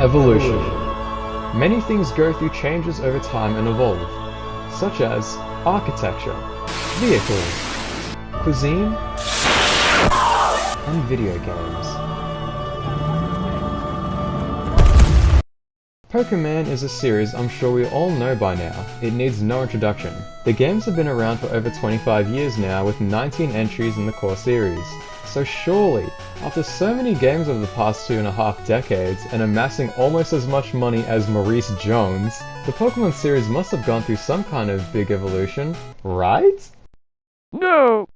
Evolution. Many things go through changes over time and evolve, such as architecture, vehicles, cuisine, and video games. Pokerman is a series I'm sure we all know by now. It needs no introduction. The games have been around for over 25 years now with 19 entries in the core series. So surely, after so many games over the past 2.5 decades and amassing almost as much money as Maurice Jones, the Pokemon series must have gone through some kind of big evolution, right? No!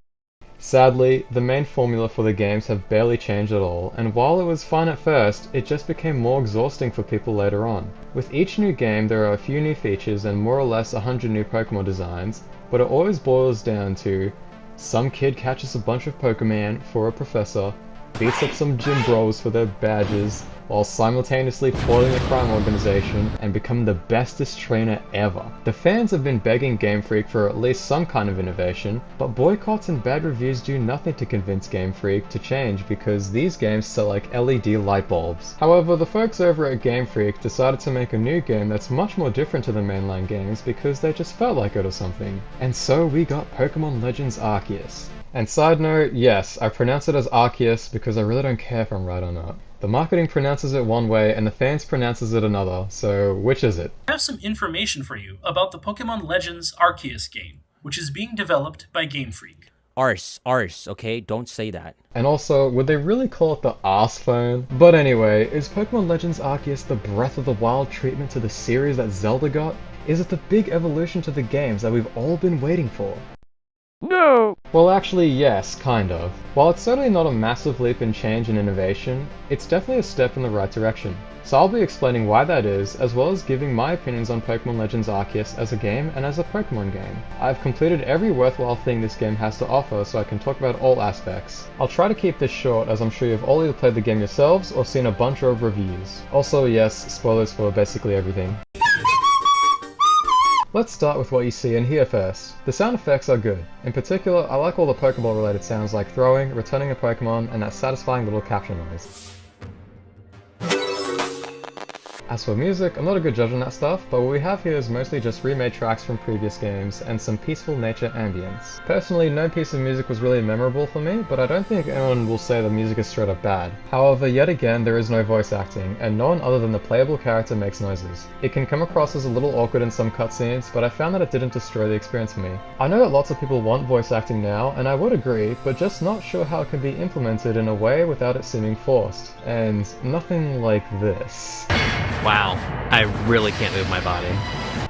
Sadly, the main formula for the games have barely changed at all, and while it was fun at first, it just became more exhausting for people later on. With each new game there are a few new features and more or less 100 new Pokemon designs, but it always boils down to some kid catches a bunch of Pokemon for a professor, beats up some gym bros for their badges, while simultaneously foiling a crime organization and becoming the bestest trainer ever. The fans have been begging Game Freak for at least some kind of innovation, but boycotts and bad reviews do nothing to convince Game Freak to change because these games sell like LED light bulbs. However, the folks over at Game Freak decided to make a new game that's much more different to the mainline games because they just felt like it or something. And so we got Pokemon Legends Arceus. And side note, yes, I pronounce it as Arceus because I really don't care if I'm right or not. The marketing pronounces it one way and the fans pronounces it another, so which is it? I have some information for you about the Pokemon Legends Arceus game, which is being developed by Game Freak. Arse, okay? Don't say that. And also, would they really call it the arse phone? But anyway, is Pokemon Legends Arceus the Breath of the Wild treatment to the series that Zelda got? Is it the big evolution to the games that we've all been waiting for? No! Well, actually, yes, kind of. While it's certainly not a massive leap in change and innovation, it's definitely a step in the right direction. So I'll be explaining why that is, as well as giving my opinions on Pokemon Legends Arceus as a game and as a Pokemon game. I've completed every worthwhile thing this game has to offer, so I can talk about all aspects. I'll try to keep this short, as I'm sure you've all either played the game yourselves or seen a bunch of reviews. Also, yes, spoilers for basically everything. Let's start with what you see and hear first. The sound effects are good. In particular, I like all the Pokeball related sounds like throwing, returning a Pokemon, and that satisfying little capture noise. As for music, I'm not a good judge on that stuff, but what we have here is mostly just remade tracks from previous games and some peaceful nature ambience. Personally, no piece of music was really memorable for me, but I don't think anyone will say the music is straight up bad. However, yet again, there is no voice acting, and no one other than the playable character makes noises. It can come across as a little awkward in some cutscenes, but I found that it didn't destroy the experience for me. I know that lots of people want voice acting now, and I would agree, but just not sure how it can be implemented in a way without it seeming forced. And nothing like this. Wow, I really can't move my body.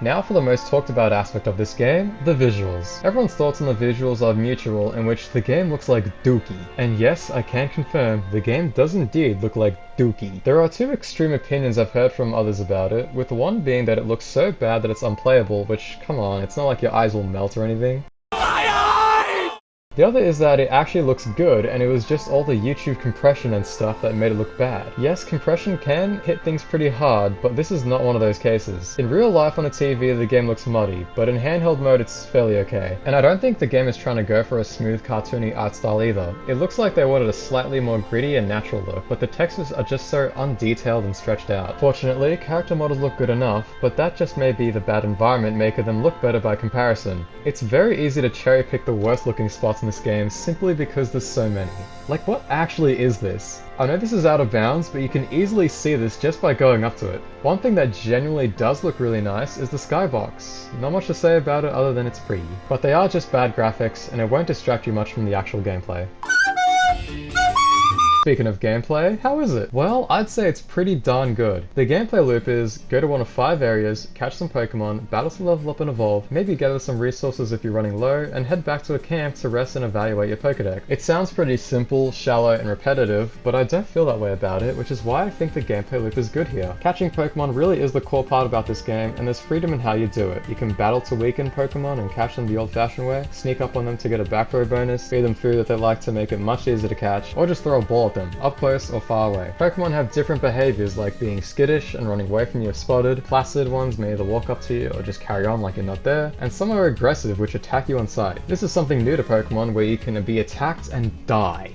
Now for the most talked about aspect of this game, the visuals. Everyone's thoughts on the visuals are mutual, in which the game looks like Dookie. And yes, I can confirm, the game does indeed look like Dookie. There are two extreme opinions I've heard from others about it, with one being that it looks so bad that it's unplayable, which, come on, it's not like your eyes will melt or anything. The other is that it actually looks good, and it was just all the YouTube compression and stuff that made it look bad. Yes, compression can hit things pretty hard, but this is not one of those cases. In real life on a TV, the game looks muddy, but in handheld mode it's fairly okay. And I don't think the game is trying to go for a smooth, cartoony art style either. It looks like they wanted a slightly more gritty and natural look, but the textures are just so undetailed and stretched out. Fortunately, character models look good enough, but that just may be the bad environment making them look better by comparison. It's very easy to cherry pick the worst looking spots in this game simply because there's so many. Like, what actually is this? I know this is out of bounds, but you can easily see this just by going up to it. One thing that genuinely does look really nice is the skybox. Not much to say about it other than it's pretty. But they are just bad graphics, and it won't distract you much from the actual gameplay. Speaking of gameplay, how is it? Well, I'd say it's pretty darn good. The gameplay loop is go to one of 5 areas, catch some Pokemon, battle to level up and evolve, maybe gather some resources if you're running low, and head back to a camp to rest and evaluate your Pokedex. It sounds pretty simple, shallow, and repetitive, but I don't feel that way about it, which is why I think the gameplay loop is good here. Catching Pokemon really is the core part about this game, and there's freedom in how you do it. You can battle to weaken Pokemon and catch them the old-fashioned way, sneak up on them to get a back row bonus, feed them food that they like to make it much easier to catch, or just throw a ball at them, up close or far away. Pokemon have different behaviors like being skittish and running away from you if spotted, placid ones may either walk up to you or just carry on like you're not there, and some are aggressive which attack you on sight. This is something new to Pokemon where you can be attacked and die.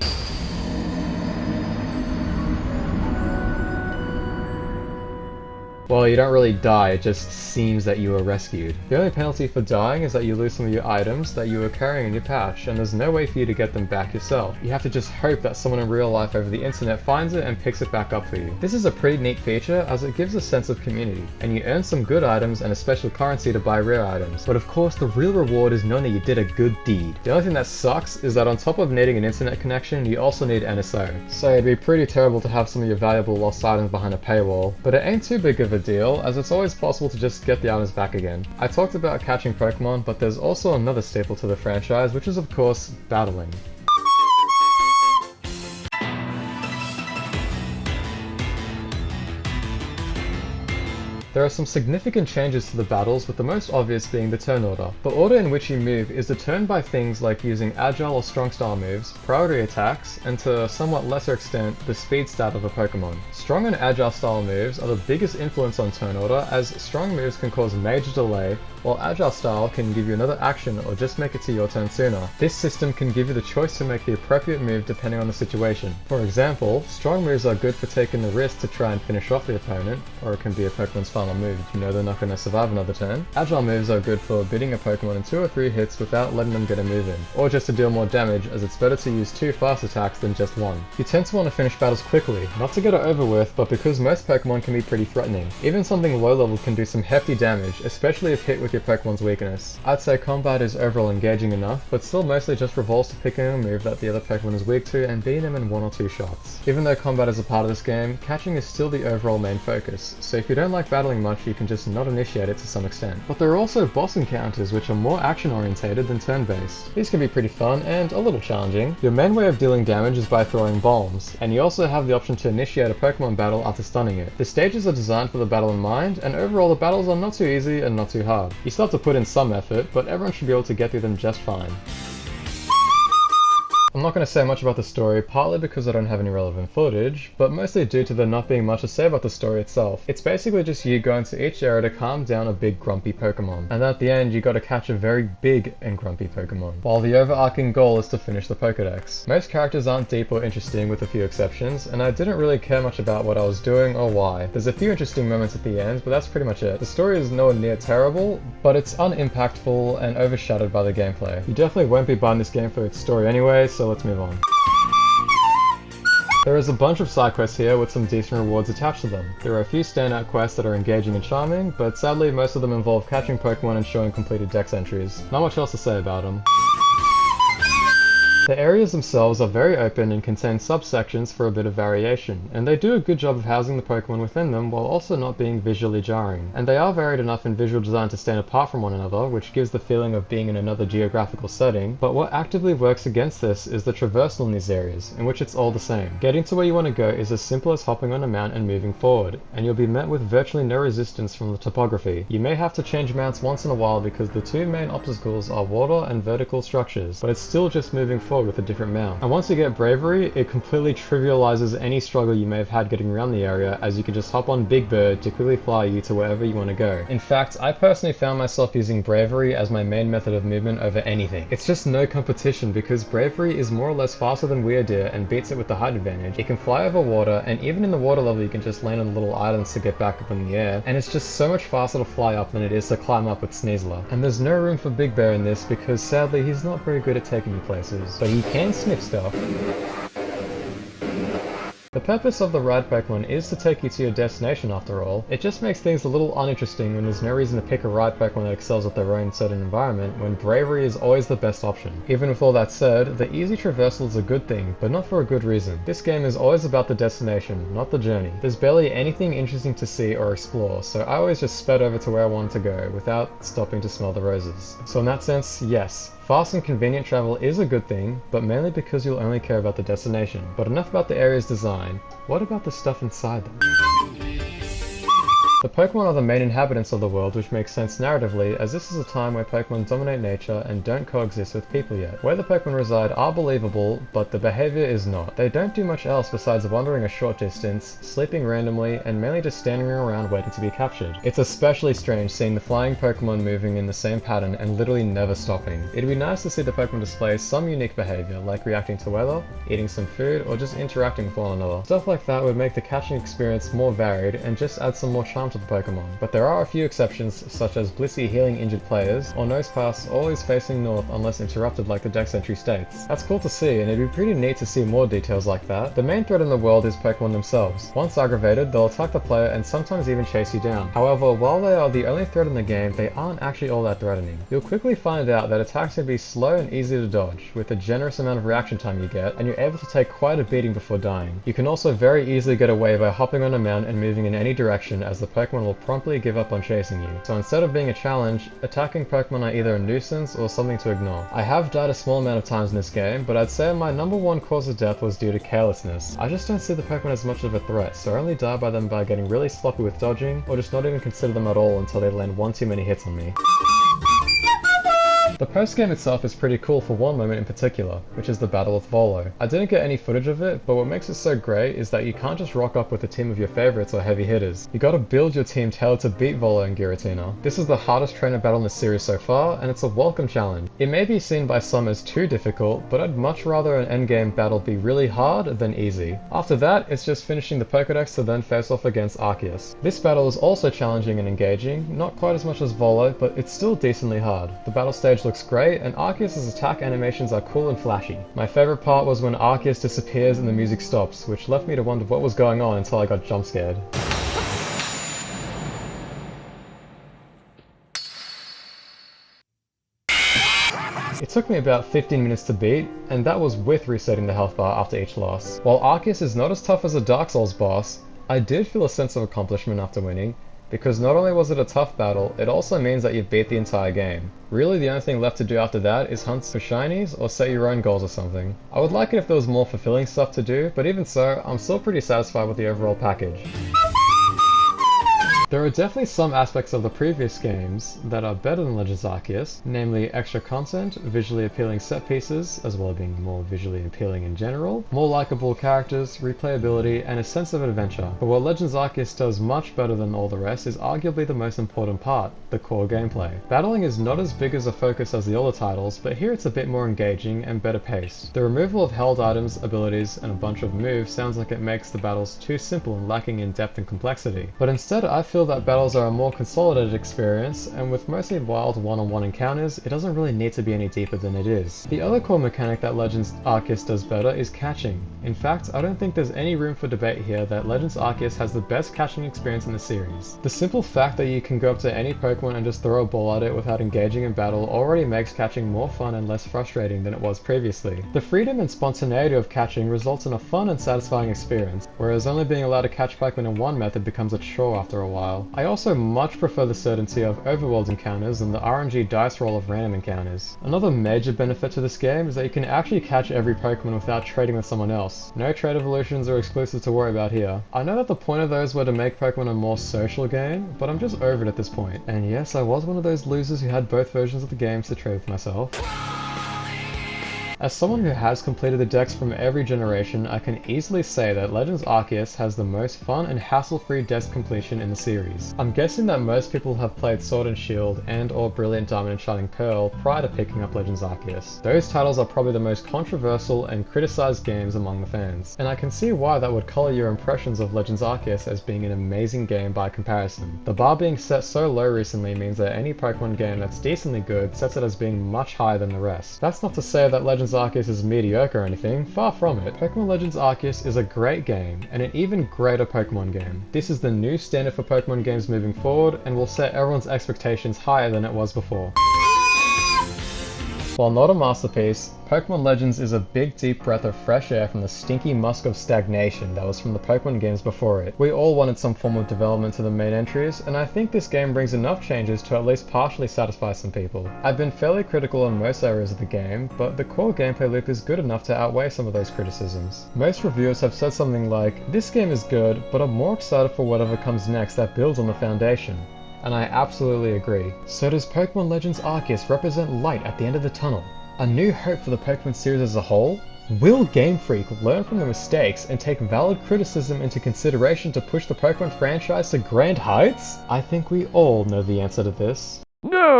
Well, you don't really die, it just seems that you were rescued. The only penalty for dying is that you lose some of your items that you were carrying in your pouch, and there's no way for you to get them back yourself. You have to just hope that someone in real life over the internet finds it and picks it back up for you. This is a pretty neat feature as it gives a sense of community, and you earn some good items and a special currency to buy rare items. But of course, the real reward is knowing that you did a good deed. The only thing that sucks is that on top of needing an internet connection, you also need NSO. So it'd be pretty terrible to have some of your valuable lost items behind a paywall, but it ain't too big of a deal as it's always possible to just get the items back again. I talked about catching Pokemon, but there's also another staple to the franchise, which is of course battling. There are some significant changes to the battles, with the most obvious being the turn order. The order in which you move is determined by things like using agile or strong style moves, priority attacks, and to a somewhat lesser extent, the speed stat of a Pokemon. Strong and agile style moves are the biggest influence on turn order, as strong moves can cause major delay, while agile style can give you another action or just make it to your turn sooner. This system can give you the choice to make the appropriate move depending on the situation. For example, strong moves are good for taking the risk to try and finish off the opponent, or it can be a Pokemon's final move if you know they're not going to survive another turn. Agile moves are good for beating a Pokemon in 2 or 3 hits without letting them get a move in, or just to deal more damage, as it's better to use 2 fast attacks than just 1. You tend to want to finish battles quickly, not to get it over with, but because most Pokemon can be pretty threatening. Even something low level can do some hefty damage, especially if hit with your Pokemon's weakness. I'd say combat is overall engaging enough, but still mostly just revolves to picking a move that the other Pokemon is weak to and beating them in 1 or 2 shots. Even though combat is a part of this game, catching is still the overall main focus, so if you don't like battling much, you can just not initiate it to some extent. But there are also boss encounters which are more action orientated than turn-based. These can be pretty fun and a little challenging. Your main way of dealing damage is by throwing bombs, and you also have the option to initiate a Pokemon battle after stunning it. The stages are designed for the battle in mind, and overall the battles are not too easy and not too hard. You still have to put in some effort, but everyone should be able to get through them just fine. I'm not going to say much about the story, partly because I don't have any relevant footage, but mostly due to there not being much to say about the story itself. It's basically just you going to each area to calm down a big grumpy Pokemon, and at the end you gotta catch a very big and grumpy Pokemon, while the overarching goal is to finish the Pokedex. Most characters aren't deep or interesting with a few exceptions, and I didn't really care much about what I was doing or why. There's a few interesting moments at the end, but that's pretty much it. The story is nowhere near terrible, but it's unimpactful and overshadowed by the gameplay. You definitely won't be buying this game for its story anyway, so let's move on. There is a bunch of side quests here with some decent rewards attached to them. There are a few standout quests that are engaging and charming, but sadly most of them involve catching Pokemon and showing completed dex entries. Not much else to say about them. The areas themselves are very open and contain subsections for a bit of variation, and they do a good job of housing the Pokemon within them while also not being visually jarring. And they are varied enough in visual design to stand apart from one another, which gives the feeling of being in another geographical setting, but what actively works against this is the traversal in these areas, in which it's all the same. Getting to where you want to go is as simple as hopping on a mount and moving forward, and you'll be met with virtually no resistance from the topography. You may have to change mounts once in a while because the 2 main obstacles are water and vertical structures, but it's still just moving forward with a different mount. And once you get Bravery, it completely trivializes any struggle you may have had getting around the area, as you can just hop on Big Bird to quickly fly you to wherever you want to go. In fact, I personally found myself using Bravery as my main method of movement over anything. It's just no competition because Bravery is more or less faster than Weirdeer and beats it with the height advantage. It can fly over water, and even in the water level you can just land on little islands to get back up in the air, and it's just so much faster to fly up than it is to climb up with Sneasler. And there's no room for Big Bear in this because sadly he's not very good at taking you places, but he can sniff stuff. The purpose of the ride Pokemon is to take you to your destination after all. It just makes things a little uninteresting when there's no reason to pick a ride Pokemon that excels at their own certain environment when Bravery is always the best option. Even with all that said, the easy traversal is a good thing, but not for a good reason. This game is always about the destination, not the journey. There's barely anything interesting to see or explore, so I always just sped over to where I wanted to go without stopping to smell the roses. So in that sense, yes. Fast and convenient travel is a good thing, but mainly because you'll only care about the destination. But enough about the area's design, what about the stuff inside them? The Pokemon are the main inhabitants of the world, which makes sense narratively, as this is a time where Pokemon dominate nature and don't coexist with people yet. Where the Pokemon reside are believable, but the behavior is not. They don't do much else besides wandering a short distance, sleeping randomly, and mainly just standing around waiting to be captured. It's especially strange seeing the flying Pokemon moving in the same pattern and literally never stopping. It'd be nice to see the Pokemon display some unique behavior, like reacting to weather, eating some food, or just interacting with one another. Stuff like that would make the catching experience more varied and just add some more charm to of a Pokemon. But there are a few exceptions, such as Blissey healing injured players, or Nosepass always facing north unless interrupted like the deck entry states. That's cool to see, and it'd be pretty neat to see more details like that. The main threat in the world is Pokemon themselves. Once aggravated, they'll attack the player and sometimes even chase you down. However, while they are the only threat in the game, they aren't actually all that threatening. You'll quickly find out that attacks can be slow and easy to dodge, with the generous amount of reaction time you get, and you're able to take quite a beating before dying. You can also very easily get away by hopping on a mount and moving in any direction, as the Pokemon will promptly give up on chasing you. So instead of being a challenge, attacking Pokemon are either a nuisance or something to ignore. I have died a small amount of times in this game, but I'd say my number one cause of death was due to carelessness. I just don't see the Pokemon as much of a threat, so I only die by them by getting really sloppy with dodging, or just not even consider them at all until they land one too many hits on me. The post-game itself is pretty cool for one moment in particular, which is the battle with Volo. I didn't get any footage of it, but what makes it so great is that you can't just rock up with a team of your favorites or heavy hitters. You gotta build your team tailored to beat Volo and Giratina. This is the hardest trainer battle in the series so far, and it's a welcome challenge. It may be seen by some as too difficult, but I'd much rather an endgame battle be really hard than easy. After that, it's just finishing the Pokedex to then face off against Arceus. This battle is also challenging and engaging, not quite as much as Volo, but it's still decently hard. The battle stage looks great, and Arceus' attack animations are cool and flashy. My favorite part was when Arceus disappears and the music stops, which left me to wonder what was going on until I got jump scared. It took me about 15 minutes to beat, and that was with resetting the health bar after each loss. While Arceus is not as tough as a Dark Souls boss, I did feel a sense of accomplishment after winning, because not only was it a tough battle, it also means that you've beat the entire game. Really, the only thing left to do after that is hunt for shinies or set your own goals or something. I would like it if there was more fulfilling stuff to do, but even so, I'm still pretty satisfied with the overall package. There are definitely some aspects of the previous games that are better than Legends Arceus, namely extra content, visually appealing set pieces, as well as being more visually appealing in general, more likable characters, replayability, and a sense of adventure. But what Legends Arceus does much better than all the rest is arguably the most important part, the core gameplay. Battling is not as big as a focus as the older titles, but here it's a bit more engaging and better paced. The removal of held items, abilities, and a bunch of moves sounds like it makes the battles too simple and lacking in depth and complexity. But instead, I feel that battles are a more consolidated experience, and with mostly wild one-on-one encounters, it doesn't really need to be any deeper than it is. The other core mechanic that Legends Arceus does better is catching. In fact, I don't think there's any room for debate here that Legends Arceus has the best catching experience in the series. The simple fact that you can go up to any Pokemon and just throw a ball at it without engaging in battle already makes catching more fun and less frustrating than it was previously. The freedom and spontaneity of catching results in a fun and satisfying experience, whereas only being allowed to catch Pokemon in one method becomes a chore after a while. I also much prefer the certainty of overworld encounters than the RNG dice roll of random encounters. Another major benefit to this game is that you can actually catch every Pokemon without trading with someone else. No trade evolutions or exclusives to worry about here. I know that the point of those were to make Pokemon a more social game, but I'm just over it at this point. And yes, I was one of those losers who had both versions of the games to trade with myself. As someone who has completed the decks from every generation, I can easily say that Legends Arceus has the most fun and hassle-free deck completion in the series. I'm guessing that most people have played Sword and Shield and or Brilliant Diamond and Shining Pearl prior to picking up Legends Arceus. Those titles are probably the most controversial and criticized games among the fans, and I can see why that would color your impressions of Legends Arceus as being an amazing game by comparison. The bar being set so low recently means that any Pokemon game that's decently good sets it as being much higher than the rest. That's not to say that Legends Arceus is mediocre or anything, far from it. Pokemon Legends Arceus is a great game, and an even greater Pokemon game. This is the new standard for Pokemon games moving forward, and will set everyone's expectations higher than it was before. While not a masterpiece, Pokemon Legends is a big deep breath of fresh air from the stinky musk of stagnation that was from the Pokemon games before it. We all wanted some form of development to the main entries, and I think this game brings enough changes to at least partially satisfy some people. I've been fairly critical on most areas of the game, but the core gameplay loop is good enough to outweigh some of those criticisms. Most reviewers have said something like, "This game is good, but I'm more excited for whatever comes next that builds on the foundation." And I absolutely agree. So does Pokemon Legends Arceus represent light at the end of the tunnel? A new hope for the Pokemon series as a whole? Will Game Freak learn from their mistakes and take valid criticism into consideration to push the Pokemon franchise to grand heights? I think we all know the answer to this. No!